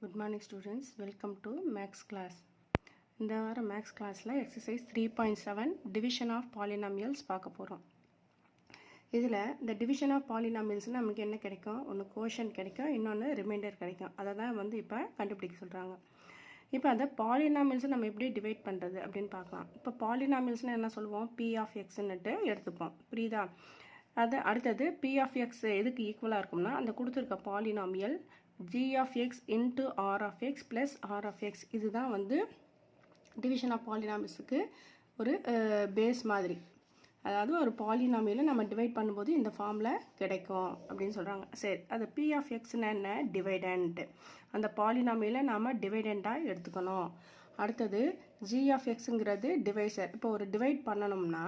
Good morning students, welcome to Max class. இந்த வார maths கிளாஸில் எக்ஸசைஸ் 3.7 டிவிஷன் ஆஃப் பாலினாமியல்ஸ் பார்க்க போகிறோம். இதில் இந்த டிவிஷன் ஆஃப் பாலினாமியல்ஸ்னால் நமக்கு என்ன கிடைக்கும்? ஒன்று கோஷன் கிடைக்கும், இன்னொன்று ரிமைண்டர் கிடைக்கும். அதை தான் இப்போ கண்டுபிடிக்க சொல்கிறாங்க. இப்போ அந்த பாலினாமியல்ஸை நம்ம எப்படி டிவைட் பண்ணுறது அப்படின்னு பார்க்கலாம். இப்போ பாலினாமியல்ஸ்னால் என்ன சொல்லுவோம்? பி ஆஃப் எக்ஸ்ன்னுட்டு எடுத்துப்போம், புரியுதா? அது அடுத்தது பி ஆஃப் எக்ஸ் எதுக்கு ஈக்குவலாக இருக்கும்னா அந்த கொடுத்துருக்க polynomial g of x into r of x plus r of x இதுதான் டிவிஷன் ஆஃப் பாலினாமியல்ஸுக்கு ஒரு பேஸ் மாதிரி. அதாவது ஒரு பாலினாமியலை நம்ம டிவைட் பண்ணும்போது இந்த ஃபார்மில் கிடைக்கும் அப்படின்னு சொல்கிறாங்க. சரி, அது பி ஆஃப் எக்ஸ்னா என்ன? டிவைடண்ட். அந்த பாலினாமியலை நாம் டிவைடண்ட்டாக எடுத்துக்கணும். அடுத்தது ஜி ஆஃப் எக்ஸுங்கிறது டிவைசர். இப்போ ஒரு டிவைட் பண்ணணும்னா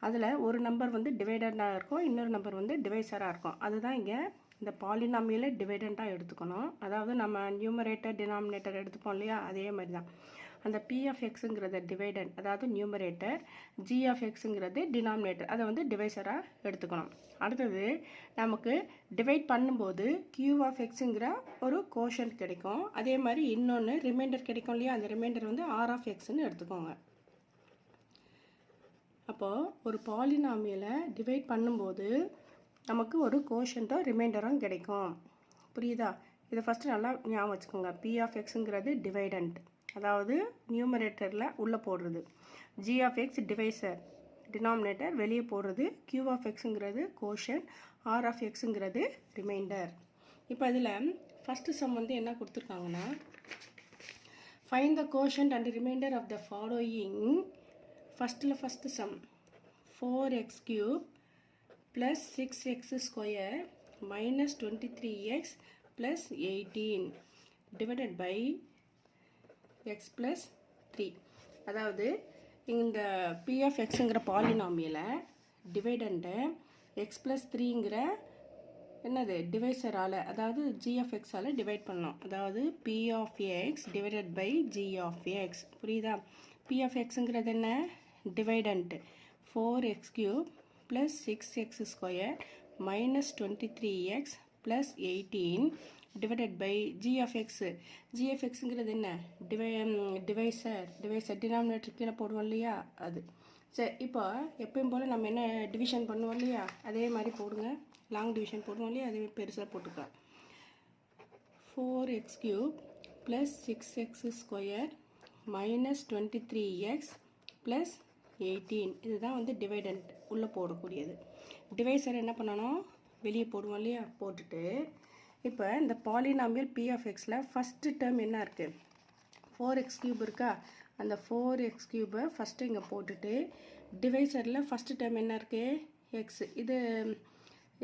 அதில் ஒரு நம்பர் டிவைடண்டாக இருக்கும், இன்னொரு நம்பர் டிவைசராக இருக்கும். அதுதான் இங்கே இந்த பாலினாமியலை டிவைடண்ட்டாக எடுத்துக்கணும். அதாவது நம்ம நியூமரேட்டர் டினாமினேட்டர் எடுத்துப்போம் இல்லையா, அதே மாதிரி தான் அந்த பி ஆஃப் எக்ஸுங்கிறத டிவைடண்ட், அதாவது நியூமரேட்டர், ஜி ஆஃப் எக்ஸுங்கிறது டினாமினேட்டர், அதை டிவைசராக எடுத்துக்கணும். அடுத்தது நமக்கு டிவைட் பண்ணும்போது கியூ ஆஃப் எக்ஸுங்கிற ஒரு கோஷன்ட் கிடைக்கும். அதே மாதிரி இன்னொன்று ரிமைண்டர் கிடைக்கும் இல்லையா, அந்த ரிமைண்டர் ஆர் ஆஃப் எக்ஸ்ன்னு எடுத்துக்கோங்க. அப்போது ஒரு பாலினாமியலை டிவைட் பண்ணும்போது நமக்கு ஒரு கோஷன்ட்டும் ரிமைண்டரும் கிடைக்கும், புரியுதா? இதை ஃபஸ்ட்டு நல்லா ஞாபகம் வச்சுக்கோங்க. பி ஆஃப் எக்ஸுங்கிறது டிவைடண்ட், அதாவது நியூமரேட்டரில் உள்ளே போடுறது. G of x divisor, denominator வெளியே போடுறது. கியூ ஆஃப் எக்ஸுங்கிறது கோஷன், ஆர் ஆஃப் எக்ஸுங்கிறது ரிமைண்டர். இப்போ இதில் ஃபஸ்ட்டு சம் என்ன கொடுத்துருக்காங்கன்னா, find the quotient and remainder of the following. First sum 4x³ plus 6x square minus 23x plus 18 divided by x plus 3. அதாவது இந்த p of xங்கிற பாலினாமியலை டிவைடண்ட்டை x plus 3ங்கிற என்னது டிவைசரால், அதாவது g of xஆல் divide பண்ணோம். அதாவது p of x divided by g of x, புரியுதா? p of xங்கிறது என்ன? Dividend 4x³ plus 6x square minus 23x plus 18 divided by g of x. g of xங்கிறது என்ன? Divisor denominator கீழே போடுவோம் இல்லையா, அது. சரி, இப்போ எப்பயும் போல் நம்ம என்ன டிவிஷன் பண்ணுவோம் இல்லையா, அதே மாதிரி போடுங்க. லாங் டிவிஷன் போடுவோம் இல்லையா, அதே பெருசாக போட்டுக்கலாம். 4x³ plus 6x square minus 23x plus 18 இதுதான் டிவைடண்ட் உள்ளே போடக்கூடியது. டிவைசர் என்ன பண்ணணும்? வெளியே போடுவோம் இல்லையா, போட்டுட்டு இப்போ இந்த பாலினாமியல் பி ஆஃப் எக்ஸில் ஃபஸ்ட்டு டேர்ம் என்ன இருக்குது? 4x³ இருக்கா, அந்த 4x³ ஃபஸ்ட்டு இங்கே போட்டுட்டு டிவைசரில் ஃபஸ்ட்டு டேர்ம் என்ன இருக்குது? எக்ஸ். இது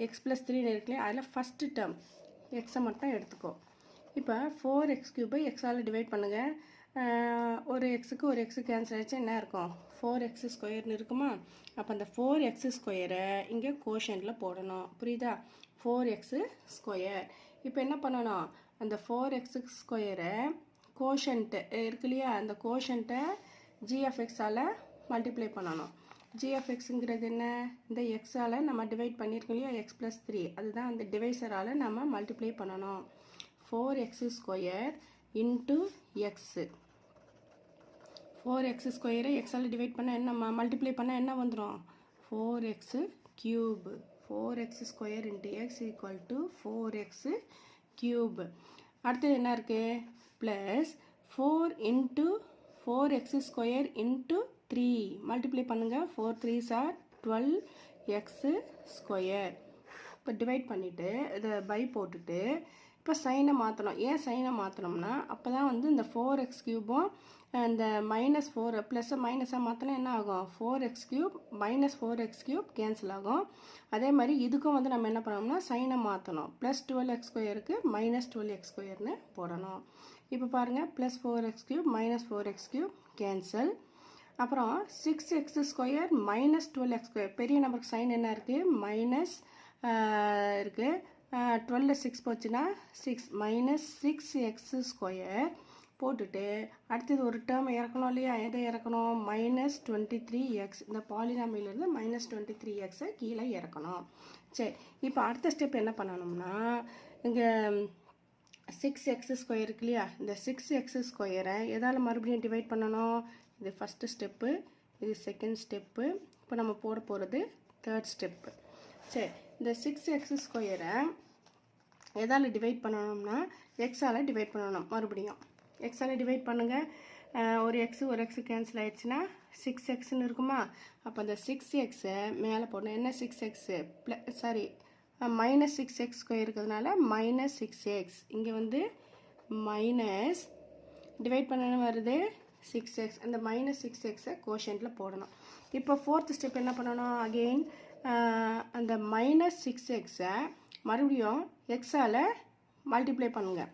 எக்ஸ் ப்ளஸ் 3 இருக்குல்லையா, அதில் ஃபஸ்ட்டு டேர்ம் எக்ஸை மட்டும் எடுத்துக்கோ. இப்போ 4x³ எக்ஸால் டிவைட் பண்ணுங்கள். ஒரு எக்ஸுக்கு ஒரு எக்ஸு கேன்சல் ஆகிடுச்சு, என்ன இருக்கும்? 4x ஸ்கொயர்னு இருக்குமா? அப்போ அந்த 4x ஸ்கொயரை இங்கே கோஷனில் போடணும், புரியுதா? 4x square. இப்போ என்ன பண்ணணும்? அந்த 4x ஸ்கொயரை கோஷன்ட்டு இருக்கு இல்லையா, அந்த கோஷன்ட்டை ஜி ஆஃப் எக்ஸால் மல்டிப்ளை பண்ணணும். ஜி ஆஃப் எக்ஸுங்கிறது என்ன? இந்த எக்ஸால் நம்ம டிவைட் பண்ணியிருக்கோம் இல்லையா, எக்ஸ் ப்ளஸ் 3, அதுதான் அந்த டிவைசரால் நம்ம மல்டிப்ளை பண்ணணும். 4x square into x. 4x ஸ்கொயரை எக்ஸால் டிவைட் பண்ணால் என்ன, மல்டிப்ளை பண்ணால் என்ன வந்துடும்? 4x³. 4x square into X equal to 4x³. அடுத்தது என்ன இருக்குது? Plus 4 into 4x square into 3 multiply பண்ணுங்கள். 4 3s are 12x ஸ்கொயர். இப்போ டிவைட் பண்ணிவிட்டு இதை பை போட்டுட்டு இப்போ சைனை மாற்றணும். ஏன் சைனை மாற்றணும்னா அப்போ தான் இந்த 4x³ இந்த -4 ப்ளஸ்ஸை மைனஸாக மாற்றினா என்ன ஆகும்? 4x³ மைனஸ் 4x³ கேன்சல் ஆகும். அதே மாதிரி இதுக்கும் நம்ம என்ன பண்ணணும்னா சைனை மாற்றணும். ப்ளஸ் 12x² மைனஸ் 12x² போடணும். இப்போ பாருங்கள், plus 4x³ minus 4x³ cancel. அப்புறம் 6x² மைனஸ் 12x². பெரிய நம்பருக்கு சைன் என்ன இருக்குது? மைனஸ் இருக்குது. 12 6 போச்சுன்னா 6 மைனஸ் 6x² போட்டுட்டு அடுத்தது ஒரு டேர்ம் இறக்கணும் இல்லையா, எதை இறக்கணும்? Minus 23x. இந்த பாலினாமியிலேருந்து மைனஸ் 23xை கீழே இறக்கணும். சரி, இப்போ அடுத்த ஸ்டெப் என்ன பண்ணணும்னா இங்கே 6x² இருக்கு இல்லையா, இந்த 6x² எதால் மறுபடியும் டிவைட் பண்ணணும்? இது ஃபஸ்ட்டு ஸ்டெப்பு, இது செகண்ட் ஸ்டெப்பு, இப்போ நம்ம போட போகிறது தேர்ட் ஸ்டெப்பு. சரி, இந்த 6x² எதால் டிவைட் பண்ணணும்னா எக்ஸால் டிவைட் பண்ணணும். மறுபடியும் எக்ஸால் டிவைட் பண்ணுங்கள். ஒரு எக்ஸு கேன்சல் ஆயிடுச்சுன்னா 6xன்னு இருக்குமா? அப்போ அந்த 6xை மேலே போடணும். என்ன 6x -6x² இருக்கிறதுனால -6x. இங்கே வந்து மைனஸ் டிவைட் பண்ணணும் வருது 6x. அந்த -6xை கோஷன்ட்டில் போடணும். இப்போ ஃபோர்த் ஸ்டெப் என்ன பண்ணணும்? அகெயின் அந்த -6xை மறுபடியும் எக்ஸால் மல்டிப்ளை பண்ணுங்கள்.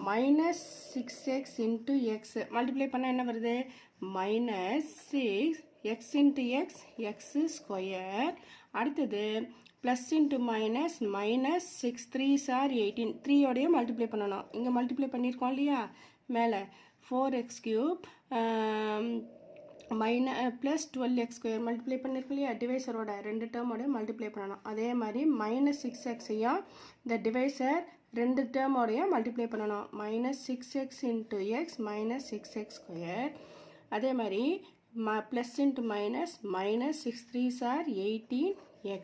-6x into x மல்டிப்ளை பண்ணால் என்ன வருது? -6x into x x². அடுத்தது plus into minus -6 3s are 18. 3யோடைய மல்டிப்ளை பண்ணணும். இங்கே மல்டிப்ளை பண்ணியிருக்கோம் இல்லையா மேலே 4x³ ப்ளஸ் 12x² மல்டிப்ளை பண்ணியிருக்கோம் இல்லையா, டிவைசரோட 2 டேர்மோட மல்டிப்ளை பண்ணணும். அதே மாதிரி -6xையும் இந்த டிவைசர் 2 டேர்மோடையும் மல்டிப்ளை பண்ணணும். -6x into x -6x². அதே மாதிரி plus into minus -6 3s are 18x.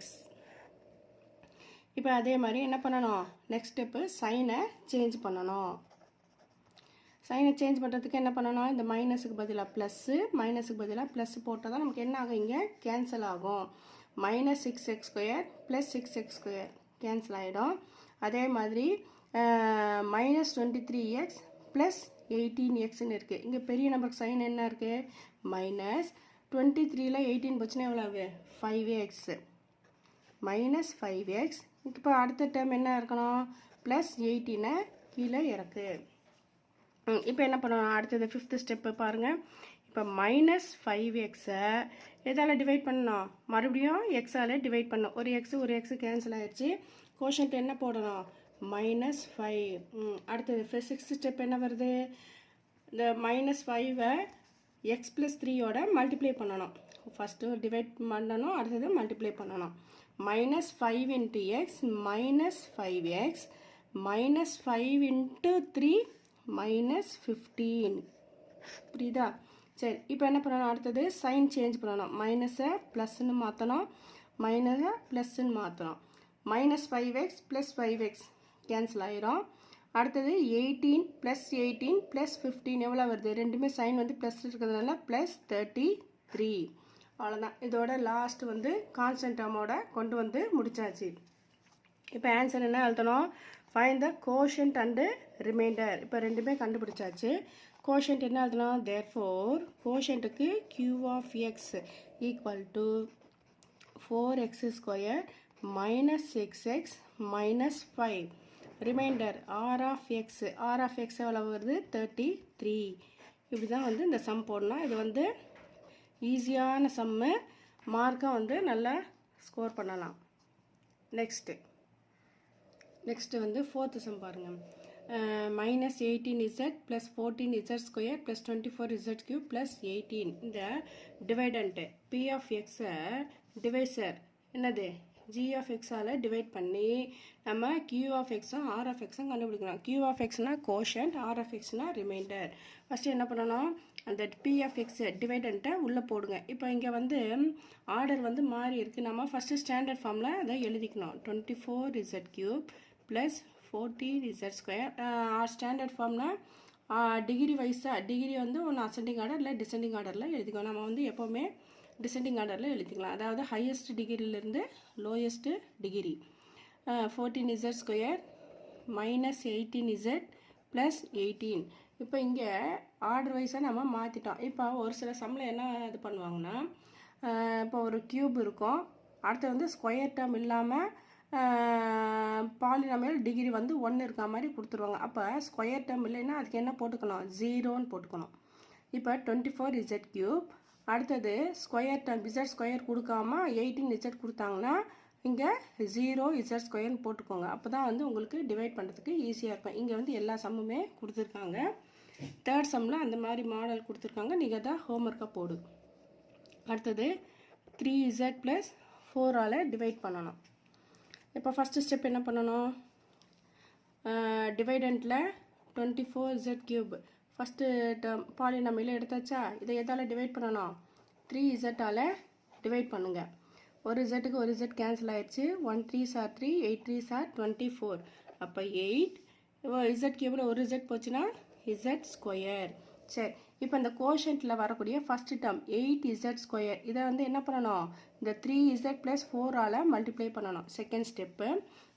இப்போ அதே மாதிரி என்ன பண்ணணும்? நெக்ஸ்ட் ஸ்டெப்பு சைனை சேஞ்ச் பண்ணணும். சைனை சேஞ்ச் பண்ணுறதுக்கு என்ன பண்ணணும்? இந்த மைனஸுக்கு பதிலாக ப்ளஸ்ஸு, மைனஸுக்கு பதிலாக ப்ளஸ் போட்டால் தான் நமக்கு என்ன ஆகும்? இங்கே கேன்சல் ஆகும். -6x² ப்ளஸ் 6x² கேன்சல் ஆகிடும். அதே மாதிரி -23x ப்ளஸ் 18xன்னு இருக்குது. இங்கே பெரிய நம்பருக்கு சைன் என்ன இருக்குது? -23ல் 18 போச்சுன்னா எவ்வளோ ஆகுது? 5x -5x. இப்போ அடுத்த டேர்ம் என்ன இருக்கணும்? ப்ளஸ் 18 கீழே இறக்கு. இப்போ என்ன பண்ணணும்? அடுத்தது ஃபிஃப்த்து ஸ்டெப்பு பாருங்கள். இப்போ -5xை எதால் டிவைட் பண்ணணும்? மறுபடியும் எக்ஸால் டிவைட் பண்ணணும். ஒரு எக்ஸு கேன்சல் ஆகிடுச்சு. கோஷன்ட் என்ன போடணும்? -5. அடுத்தது சிக்ஸ்த்து ஸ்டெப் என்ன வருது? இந்த -5ஐ x + 3யோட மல்டிப்ளை பண்ணணும். ஃபஸ்ட்டு டிவைட் பண்ணணும், அடுத்தது மல்டிப்ளை பண்ணணும். -5 into x -5x -5 into 3 -15. புரியுதா? சரி, இப்போ என்ன பண்ணணும்? அடுத்தது சைன் சேஞ்ச் பண்ணணும். மைனஸை ப்ளஸ்ன்னு மாற்றணும், மைனஸை ப்ளஸ்ன்னு மாற்றணும். -5x + 5x கேன்சல் ஆயிரும். அடுத்தது 18 + 18 + 15 எவ்வளோ வருது? ரெண்டுமே சைன் வந்து ப்ளஸ் இருக்கிறதுனால +33. அவ்வளோதான். இதோட லாஸ்ட் வந்து கான்ஸ்டன்ட் டேர்மோட கொண்டு வந்து முடிச்சாச்சு. இப்போ ஆன்சர் என்ன எழுதணும்? Find the quotient and remainder. இப்போ ரெண்டுமே கண்டுபிடிச்சாச்சு. கோஷன்ட் என்ன எழுதணும்? Therefore கோஷன்ட்டுக்கு q(x) = 4x² -6x -5. Reminder r(x) எவ்வளோ வருது? 33. இப்படி தான் வந்து இந்த சம் போடணும். இது வந்து ஈஸியான சம்மு, மார்க்கை வந்து நல்லா ஸ்கோர் பண்ணலாம். நெக்ஸ்ட்டு வந்து ஃபோர்த்து சம் பாருங்கள். -18z + 14z² + 24z³ + 18. இந்த டிவைடண்ட்டு p(x)-ஐ டிவைசர் என்னது? g(x)ஆல் டிவைட் பண்ணி நம்ம q(x)ம் r(x)ம் கண்டுபிடிக்கணும். q(x)னா கோஷன்ட், r(x)னா ரிமைண்டர். ஃபஸ்ட்டு என்ன பண்ணணும்? அந்த p(x) டிவைடண்ட்டை உள்ளே போடுங்க. இப்போ இங்கே வந்து ஆர்டர் வந்து மாறி இருக்குது. நம்ம ஃபஸ்ட்டு ஸ்டாண்டர்ட் ஃபார்மில் அதை எழுதிக்கணும். 24z³ + 14z². ஸ்டாண்டர்ட் ஃபார்ம்னா டிகிரி வைஸாக, டிகிரி வந்து ஒன்று அசெண்டிங் ஆர்டர் இல்லை டிசெண்டிங் ஆர்டரில் எழுதிக்கணும். நம்ம வந்து எப்போவுமே டிசெண்டிங் ஆர்டரில் எழுதிக்கலாம். அதாவது highest டிகிரியிலேருந்து lowest degree. 14z² -18z + 18. இப்போ இங்கே ஆர்டர் வைஸாக நம்ம மாற்றிட்டோம். இப்போ ஒரு சில சம்மில் என்ன இது பண்ணுவாங்கன்னா, இப்போ ஒரு க்யூப் இருக்கும், அடுத்து வந்து ஸ்கொயர் டேர்ம் இல்லாமல் பாலினாமியல் டிகிரி வந்து 1 இருக்க மாதிரி கொடுத்துருவாங்க. அப்போ ஸ்கொயர் டேர்ம் இல்லைன்னா அதுக்கு என்ன போட்டுக்கணும்? 0ன்னு போட்டுக்கணும். இப்போ 24z³ அடுத்தது ஸ்கொயர் டேர்ம் z² கொடுக்காம 18z கொடுத்தாங்கன்னா இங்கே 0z² போட்டுக்கோங்க. அப்போ தான் வந்து உங்களுக்கு டிவைட் பண்ணுறதுக்கு ஈஸியாக இருக்கும். இங்கே வந்து எல்லா சம்முமே கொடுத்துருக்காங்க. தேர்ட் சம்மில் அந்த மாதிரி மாடல் கொடுத்துருக்காங்க. நீங்கள் தான் ஹோம்ஒர்க்காக போடு. அடுத்தது 3z + 4ஆல் டிவைட் பண்ணணும். இப்போ ஃபஸ்ட்டு ஸ்டெப் என்ன பண்ணணும்? டிவைடண்ட்டில் 24z³ ஃபஸ்ட்டு டேர்ம் பாலினாமியில் எடுத்தாச்சா? இதை எதால் டிவைட் பண்ணணும்? 3z டிவைட் பண்ணுங்கள். ஒரு இசட்டுக்கு ஒரு இசட் கேன்சல் ஆயிடுச்சு. 1 3s are 3, 8 3s are 24. அப்போ 8 z³ ஒரு இசட் போச்சுன்னா z². சரி, இப்போ இந்த கோஷன்ட்டில் வரக்கூடிய ஃபஸ்ட்டு டேர்ம் 8z². இதை வந்து என்ன பண்ணணும்? இந்த 3z + 4 மல்டிப்ளை பண்ணணும். செகண்ட் ஸ்டெப்பு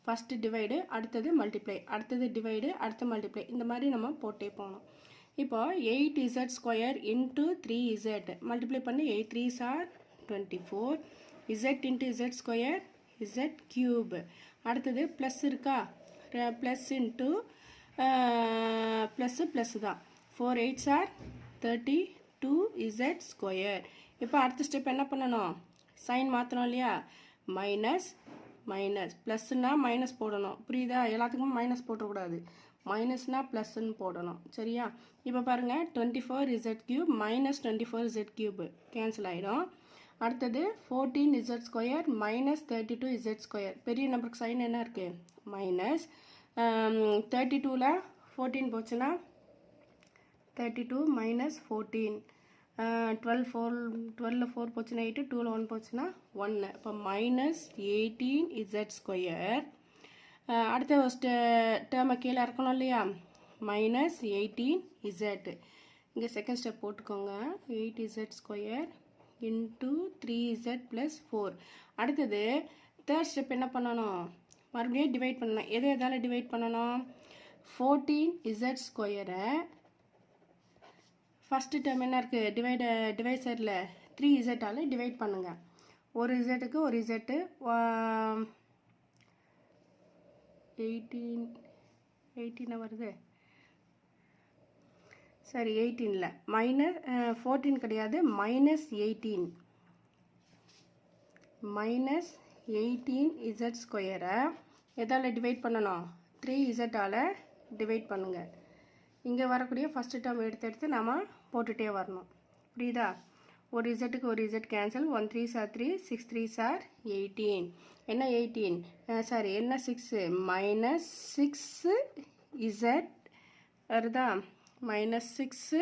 ஃபஸ்ட்டு டிவைடு, அடுத்தது மல்டிப்ளை, அடுத்தது டிவைடு, அடுத்து மல்டிப்ளை, இந்த மாதிரி நம்ம போட்டே போகணும். இப்போ 8z² இன்ட்டு 3z மல்டிப்ளை பண்ணி 8 3s are 24. z into z² z³. அடுத்தது ப்ளஸ் இருக்கா? ப்ளஸ் இன்ட்டு ப்ளஸ்ஸு தான். 4 8s are 32z². இப்போ அடுத்த ஸ்டெப் என்ன பண்ணணும்? சைன் மாற்றணும் இல்லையா? மைனஸ் மைனஸ், ப்ளஸ்னா மைனஸ் போடணும். புரியுதா? எல்லாத்துக்குமே மைனஸ் போட்டக்கூடாது. மைனஸ்னா ப்ளஸ்ன்னு போடணும். சரியா? இப்போ பாருங்கள், 24z³ மைனஸ் 24z³ கேன்சல் ஆகிடும். அடுத்தது 14z² மைனஸ் 32z². பெரிய நம்பருக்கு சைன் என்ன இருக்குது? மைனஸ். 32ல் 14 போச்சுன்னா 32 மைனஸ் 14. 12ல் 4 போச்சுன்னா 8, 2ல் 1 போச்சுன்னா 1. இப்போ மைனஸ் 18z². அடுத்த டேர்மை கீழே இறக்கணும் இல்லையா? Minus 18z. இங்கே செகண்ட் ஸ்டெப் போட்டுக்கோங்க. 8z² into 3z + 4. அடுத்தது தேர்ட் ஸ்டெப் என்ன பண்ணணும்? மறுபடியும் டிவைட் பண்ணணும். எதை எதால் டிவைட் பண்ணணும்? 14z² ஃபஸ்ட்டு டேர்ம் என்ன இருக்குது? டிவைசரில் 3z டிவைட் பண்ணுங்கள். ஒரு இசட்டுக்கு ஒரு இசட்டு 18 வருது. சரி, 18ல் மைனஸ் 14 கிடையாது, மைனஸ் 18. மைனஸ் 18z² எதால் டிவைட் பண்ணணும்? 3z டிவைட் பண்ணுங்கள். இங்கே வரக்கூடிய ஃபஸ்ட்டு டேர்ம் எடுத்து நாம் போட்டுகிட்டே வரணும். புரியுதா? ஒரு இசட்டுக்கு ஒரு Z cancel. 1 3s are 3, 6 3s are 18. என்ன 18? சாரி, என்ன 6? மைனஸ் 6z வருதா? மைனஸ் 6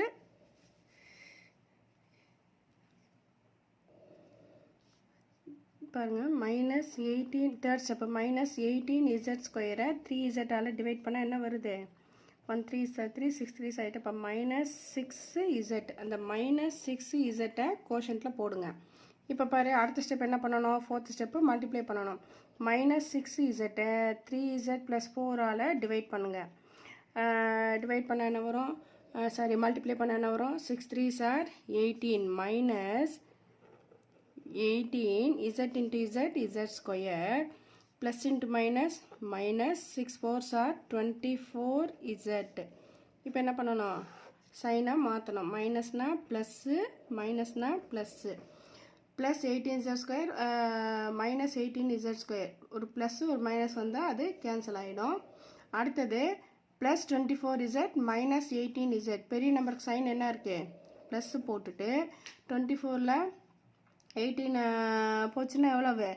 பாருங்கள். Minus 18 third step minus 18z² 3z divide பண்ணால் என்ன வருது? 1 3s are 3, 6 3s ஆகிட்டு. இப்போ மைனஸ் 6z. அந்த மைனஸ் 6z கோஷன்ட்டில் போடுங்க. இப்போ பாரு, அடுத்த ஸ்டெப் என்ன பண்ணணும்? ஃபோர்த் ஸ்டெப்பு மல்டிப்ளை பண்ணணும். மைனஸ் 6z 3z + 4 டிவைட் பண்ணுங்கள். டிவைட் பண்ண என்ன வரும்? சாரி, மல்டிப்ளை பண்ண என்ன வரும்? 6 3s are 18 minus 18 z into z² plus into minus minus 6 4s are 24z. இப்போ என்ன பண்ணணும்? சைனாக மாற்றணும். மைனஸ்னா ப்ளஸ்ஸு, மைனஸ்னா plus. Plus 18z² minus 18z². ஒரு ப்ளஸ்ஸு ஒரு மைனஸ் வந்தால் அது கேன்சல் ஆகிடும். அடுத்தது ப்ளஸ் 24z மைனஸ் 18z. பெரிய நம்பருக்கு சைன் என்ன இருக்குது? ப்ளஸ்ஸு போட்டுட்டு 24ல் 18 போச்சுன்னா எவ்வளவு?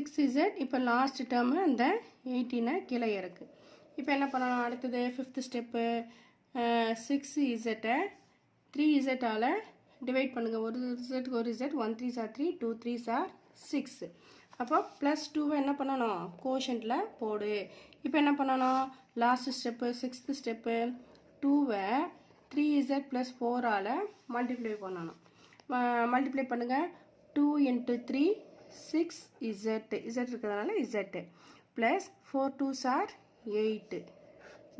6z. இப்போ லாஸ்ட் டேர்மு அந்த 18 கீழே இருக்கு. இப்போ என்ன பண்ணணும்? அடுத்தது fifth step 6z 3z divide பண்ணுங்கள். ஒரு இசட்டுக்கு ஒரு Z. 1 3s are 3, 2 3s are 6. அப்போ ப்ளஸ் 2 என்ன பண்ணணும்? கோஷன்ட்டில் போடு. இப்போ என்ன பண்ணணும்? லாஸ்ட் ஸ்டெப்பு சிக்ஸ்த் ஸ்டெப்பு 2வை 3z + 4 மல்டிப்ளை பண்ணணும். மல்டிப்ளை பண்ணுங்கள். 2 × 3 6z. z இருக்கிறதுனால z plus 4 2s are 8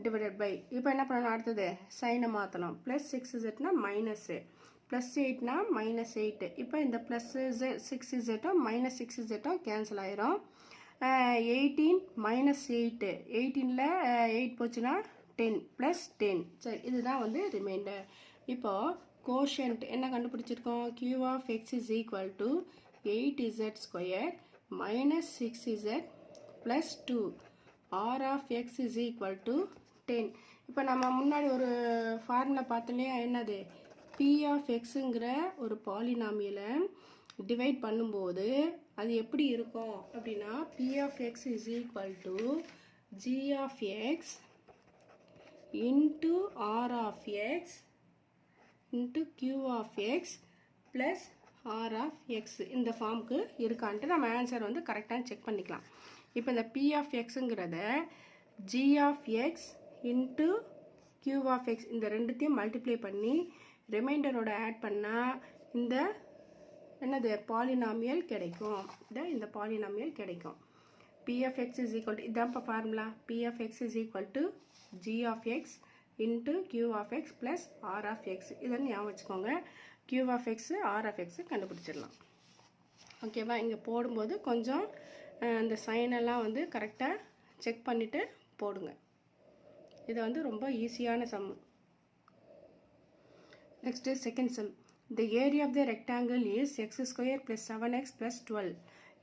divided by. இப்போ என்ன பண்ணணும்? அடுத்தது சைனை மாற்றணும். Plus 6z minus, plus 8 minus 8. இப்போ இந்த plus 6z minus 6z cancel ஆயிரும். 18 மைனஸ் 8. 18ல் 8 போச்சுன்னா 10 ப்ளஸ் 10. சரி, இதுதான் வந்து ரிமைண்டர். இப்போது கோஷன்ட் என்ன கண்டுபிடிச்சிருக்கோம்? q of x is equal to 8z² minus 6z plus 2. r of x is equal to 10. இப்போ நம்ம முன்னாடி ஒரு ஃபார்முலா பார்த்தோம் இல்லையா? என்னது? பி ஆஃப் எக்ஸுங்கிற ஒரு பாலினாமியலை டிவைட் பண்ணும்போது அது எப்படி இருக்கும் அப்படின்னா p of x is equal to g of x into r of x into q of x plus r of x இந்த ஃபார்முக்கு இருக்கான்ட்டு நம்ம ஆன்சர் வந்து கரெக்டாக செக் பண்ணிக்கலாம். இப்போ இந்த பி ஆஃப் எக்ஸுங்கிறத g of x into q of x இந்த ரெண்டுத்தையும் மல்டிப்ளை பண்ணி ரிமைண்டரோட ஆட் பண்ணால் இந்த என்னது பாலினாமியல் கிடைக்கும். இந்த பாலினாமியல் கிடைக்கும். P of x is equal to இதான் இப்போ formula. P of x is equal to g of x into q of x plus r of x. இதெல்லாம் ஞாபகம் வச்சுக்கோங்க. Q of x r of x கண்டுபிடிச்சிடலாம். ஓகேவா? இங்கே போடும்போது கொஞ்சம் இந்த சைனெல்லாம் வந்து கரெக்டாக செக் பண்ணிவிட்டு போடுங்க. இது வந்து ரொம்ப ஈஸியான some. Next is second sum. The area of the rectangle is x square plus 7x plus 12.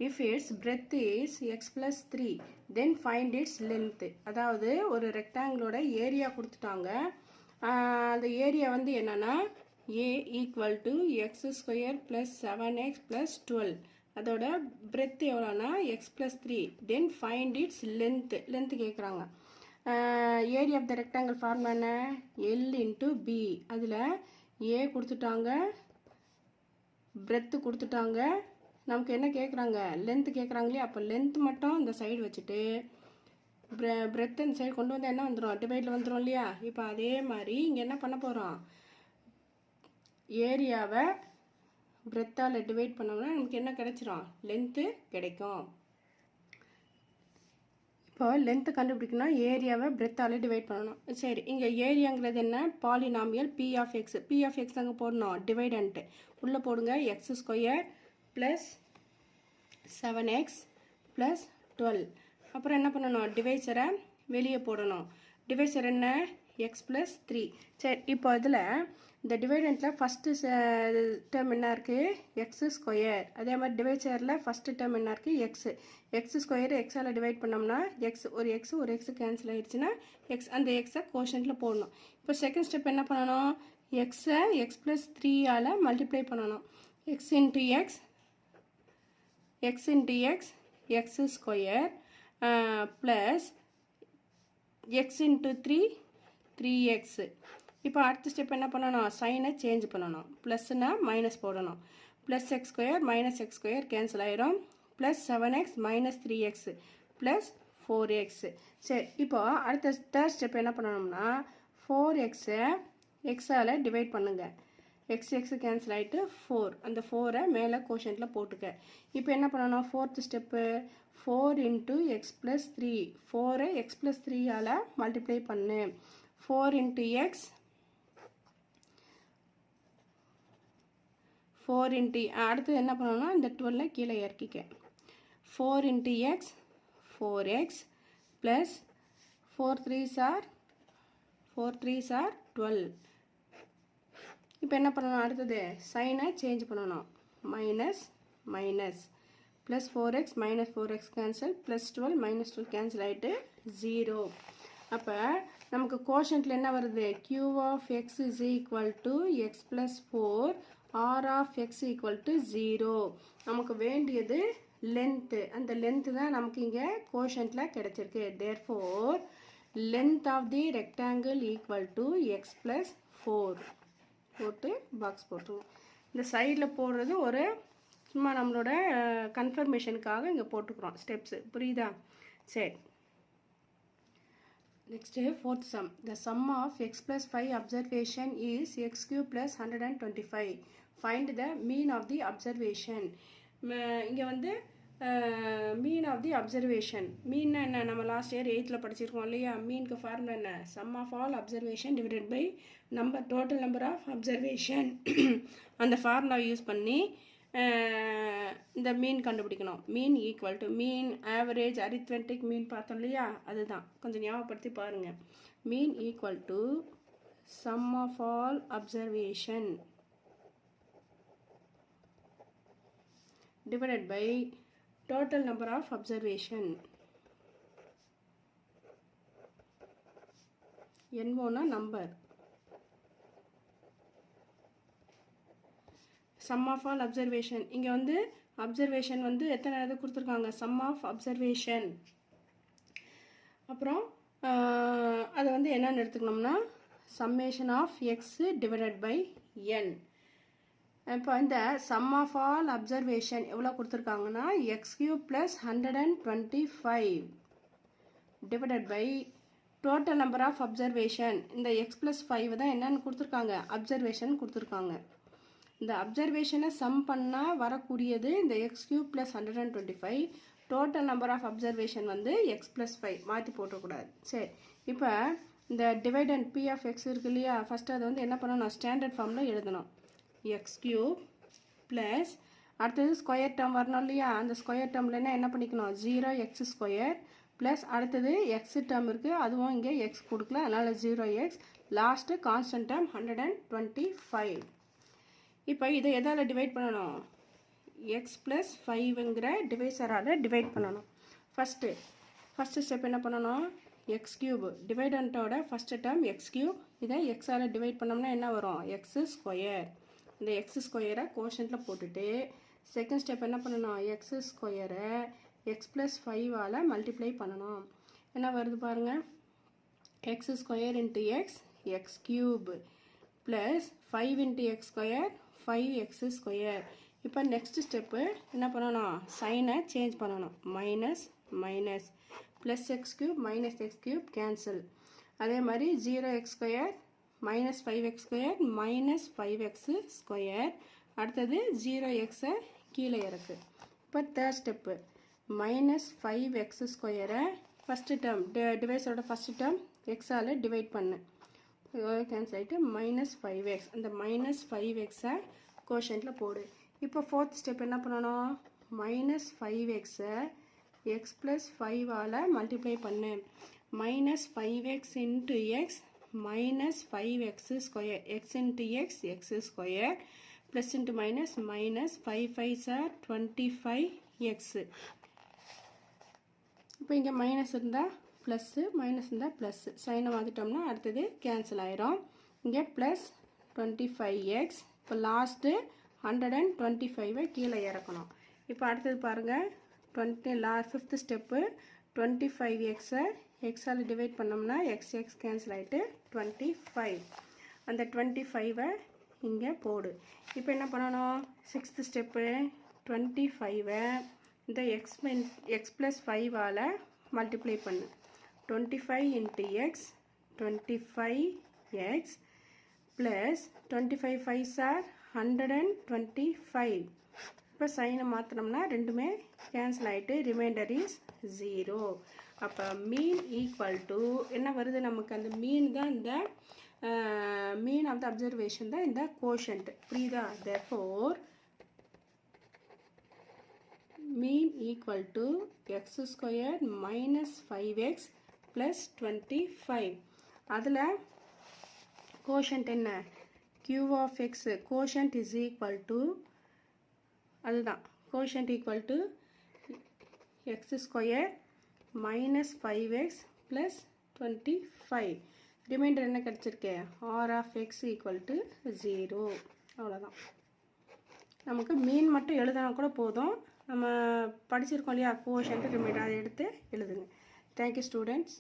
If its breadth is x plus 3, then find its length. அதாவது ஒரு ரெக்டாங்கிளோட ஏரியா கொடுத்துட்டாங்க. அந்த ஏரியா வந்து என்னன்னா a equal to x square plus 7x plus 12. அதோட breadth எவ்வளோனா x plus 3. Then find its length. length கேட்குறாங்க. Area of the rectangle formula என்ன? L into B. அதில் ஏ கொடுத்துட்டாங்க, பிரெத்து கொடுத்துட்டாங்க, நமக்கு என்ன கேட்குறாங்க? லென்த்து கேட்குறாங்க இல்லையா? அப்போ லென்த் மட்டும் இந்த சைடு வச்சுட்டு பிரெத்து இந்த சைடு கொண்டு வந்தால் என்ன வந்துடும்? டிவைடில் வந்துடும் இல்லையா? இப்போ அதே மாதிரி இங்கே என்ன பண்ண போகிறோம்? ஏரியாவை பிரெத்தால் டிவைட் பண்ணோம்னா நமக்கு என்ன கிடைச்சிரும்? லென்த்து கிடைக்கும். இப்போ லென்த்து கண்டுபிடிக்கணும், ஏரியாவை பிரெத்தால் டிவைட் பண்ணணும். சரி, இங்கே ஏரியாங்கிறது என்ன? Polynomial p of x. P of x அங்கே போடணும், டிவைடன்ட்டு உள்ளே போடுங்க. X square plus 7x plus 12. அப்புறம் என்ன பண்ணணும்? டிவைசரை வெளியே போடணும். டிவைசர் என்ன? X plus 3. சரி, இப்போ இதில் இந்த டிவைடண்ட்டில் ஃபஸ்ட்டு டேர்ம் என்ன இருக்குது? X square. அதே மாதிரி டிவைசரில் ஃபஸ்ட்டு டேர்ம் என்ன இருக்குது? எக்ஸு. எக்ஸ் ஸ்கொயர் எக்ஸால் டிவைட் பண்ணோம்னா எக்ஸ் ஒரு எக்ஸு கேன்சல் ஆகிடுச்சுன்னா எக்ஸ் அந்த எக்ஸை கோஷன்ட்டில் போடணும். இப்போ செகண்ட் ஸ்டெப் என்ன பண்ணணும்? எக்ஸை எக்ஸ் ப்ளஸ் 3ஆல் மல்டிப்ளை பண்ணணும். X into x x square plus x into 3x. இப்போ அடுத்த ஸ்டெப் என்ன பண்ணணும்? சைனை சேஞ்ச் பண்ணணும். ப்ளஸ்னா மைனஸ் போடணும். Plus x square minus x square cancel ஆயிரும். Plus 7x minus 3x plus 4x. சரி, இப்போ அடுத்த தேர்ட் ஸ்டெப் என்ன பண்ணணும்னா 4xை எக்ஸால் டிவைட் பண்ணுங்க. எக்ஸ் கேன்சல் ஆகிட்டு 4. அந்த 4ஐ மேலே கோஷன்ட்டில் போட்டுக்க. இப்போ என்ன பண்ணணும்? Fourth step 4 into x plus 3. 4ஐ எக்ஸ் ப்ளஸ் 3ஆல் மல்டிப்ளை பண்ணு. 4 இன்ட்டு எக்ஸ் 4 இன்ட்டு அடுத்து என்ன பண்ணணும்னா இந்த 12 கீழே இறக்கிக்க. 4 into X 4x plus 4 3s are 12. இப்போ என்ன பண்ணணும்? அடுத்தது சைனை சேஞ்ச் பண்ணணும். Minus minus plus 4x minus 4x cancel plus 12 minus 12 cancel ஆகிட்டு 0. அப்போ நமக்கு கோஷன்ட்டில் என்ன வருது? q of x is equal to x plus 4 r of x equal to 0. நமக்கு வேண்டியது லென்த்து. அந்த லென்த்து தான் நமக்கு இங்கே கோஷன்ட்டில் கிடச்சிருக்கு. therefore length of the rectangle equal to x plus 4 போட்டு பாக்ஸ் போட்டுருவோம். இந்த சைடில் போடுறது ஒரு சும்மா நம்மளோட கன்ஃபர்மேஷனுக்காக இங்கே போட்டுக்கிறோம் ஸ்டெப்ஸு. புரியுதா? சரி, next fourth sum. The sum of x plus 5 observation is x cube plus 125. Find the mean of the observation. இங்கே வந்து மீன் ஆஃப் தி அப்சர்வேஷன். மீன்னா என்ன? நம்ம லாஸ்ட் இயர் 8th படிச்சிருக்கோம் இல்லையா? மீனுக்கு ஃபார்முலா என்ன? Sum of all observation divided by number total number of observation. அந்த formula use பண்ணி இந்த மீன் கண்டுபிடிக்கணும். Mean equal to mean average arithmetic mean பார்த்தோம் இல்லையா? அதுதான் கொஞ்சம் ஞாபகப்படுத்தி பாருங்கள். Mean equal to sum of all observation divided by total number of observation. NO na number. Sum of all observation. இங்கே வந்து அப்சர்வேஷன் வந்து எத்தனை இது கொடுத்துருக்காங்க, சம் ஆஃப் அப்சர்வேஷன். அப்புறம் அதை வந்து என்னென்னு எடுத்துக்கணும்னா summation of x divided by n. இப்போ இந்த சம் ஆஃப் ஆல் அப்சர்வேஷன் எவ்வளோ கொடுத்துருக்காங்கன்னா x cube plus 125 divided by total number of observation. இந்த எக்ஸ் ப்ளஸ் 5 தான் என்னென்னு கொடுத்துருக்காங்க, அப்சர்வேஷன் கொடுத்துருக்காங்க. இந்த அப்சர்வேஷனை சம் பண்ணால் வரக்கூடியது இந்த x cube plus 125. Total number of observation வந்து எக்ஸ் ப்ளஸ் 5 மாற்றி போட்டக்கூடாது. சரி, இப்போ இந்த டிவைடண்ட் பி ஆஃப் எக்ஸ் இருக்கு இல்லையா, ஃபஸ்ட்டு அதை வந்து என்ன பண்ணணும், ஸ்டாண்டர்ட் ஃபார்மில் எழுதணும். எக்ஸ் கியூப் ப்ளஸ் அடுத்தது ஸ்கொயர் டேர்ம் வரணும் இல்லையா, அந்த ஸ்கொயர் டேர்ம்லன்னா என்ன பண்ணிக்கணும், 0x ஸ்கொயர் ப்ளஸ் அடுத்தது எக்ஸ் டேர்ம் இருக்குது, அதுவும் இங்கே எக்ஸ் கொடுக்கல, அதனால் 0x, லாஸ்ட்டு கான்ஸ்டன்ட் டேர்ம் 125. இப்போ இதை எதால் டிவைட் பண்ணணும், எக்ஸ் ப்ளஸ் 5ங்கிற டிவைசரால் டிவைட் பண்ணணும். ஃபஸ்ட்டு ஸ்டெப் என்ன பண்ணணும், எக்ஸ் கியூப் டிவைடண்ட்டோட ஃபஸ்ட்டு டேர்ம் எக்ஸ் கியூப், இதை எக்ஸால் டிவைட் பண்ணோம்னா என்ன வரும், எக்ஸ் ஸ்கொயர். இந்த எக்ஸ் ஸ்கொயரை கோஷன்ட்டில் போட்டுட்டு செகண்ட் ஸ்டெப் என்ன பண்ணணும், எக்ஸ் ஸ்கொயரை எக்ஸ் ப்ளஸ் 5ஆல் மல்டிப்ளை பண்ணணும். என்ன வருது பாருங்கள், X square into X, X cube plus 5 into X square, 5x square. இப்போ நெக்ஸ்ட் ஸ்டெப்பு என்ன பண்ணணும், சைனை சேஞ்ச் பண்ணணும், minus minus plus X cube minus X cube cancel. அதே மாதிரி 0x square minus 5x square minus 5x square. அடுத்தது 0xை கீழே இறக்கு. இப்போ தேர்ட் ஸ்டெப்பு மைனஸ் 5x ஸ்கொயரை ஃபஸ்ட்டு டேர்ம் டிவைஸோட ஃபஸ்ட்டு டேர்ம் எக்ஸால் டிவைட் பண்ணு, கேன்சல் ஆகிட்டு மைனஸ் 5x, அந்த மைனஸ் 5xை கோஷன்ட்டில் போடு. இப்போ ஃபோர்த் ஸ்டெப் என்ன பண்ணணும், மைனஸ் 5xை எக்ஸ் ப்ளஸ் 5ஆல் மல்டிப்ளை பண்ணு, minus 5x into X minus 5x square, X into X X square plus into minus minus 5 5s are 25x. இப்போ இங்கே மைனஸ் இருந்தால் ப்ளஸ்ஸு, மைனஸ் இருந்தால் ப்ளஸ்ஸு, சைனை மாற்றிட்டோம்னா அடுத்தது கேன்சல் ஆயிரும். இங்கே ப்ளஸ் 25x. இப்போ லாஸ்ட்டு 125ஐ கீழே இறக்கணும். இப்போ அடுத்தது பாருங்கள், ஃபிஃப்த்து ஸ்டெப்பு 25xஐ எக்ஸால் டிவைட் பண்ணோம்னா எக்ஸ் கேன்சல் ஆகிட்டு 25. அந்த 25ஐ இங்கே போடு. இப்போ என்ன பண்ணணும், சிக்ஸ்த்து ஸ்டெப்பு 25ஐ இந்த எக்ஸ் ப்ளஸ் 5ஆல் மல்டிப்ளை பண்ணு, 25 into X 25x plus 25 5s are 125. இப்போ சைனை மாற்றினோம்னா ரெண்டுமே கேன்சல் ஆகிட்டு ரிமைண்டர் இஸ் 0. அப்போ மீன் ஈக்குவல் டு என்ன வருது நமக்கு, அந்த மீன் தான் இந்த மீன் ஆஃப் த அப்சர்வேஷன் தான் இந்த கோஷன்ட், புரியுதா. therefore mean equal to x square minus 5x plus 25. அதில் கோஷன்ட் என்ன, q of x, quotient is equal to, அதுதான் quotient equal to x square minus 5x plus 25. Remainder என்ன கிடச்சிருக்கு, r of x equal to 0. அவ்வளோதான். நமக்கு மீன் மட்டும் எழுதினா கூட போதும். நம்ம படிச்சிருக்கோம் இல்லையா, கோஷன்ட் ரிமைண்டர், அதை எடுத்து எழுதுங்க. Thank you students.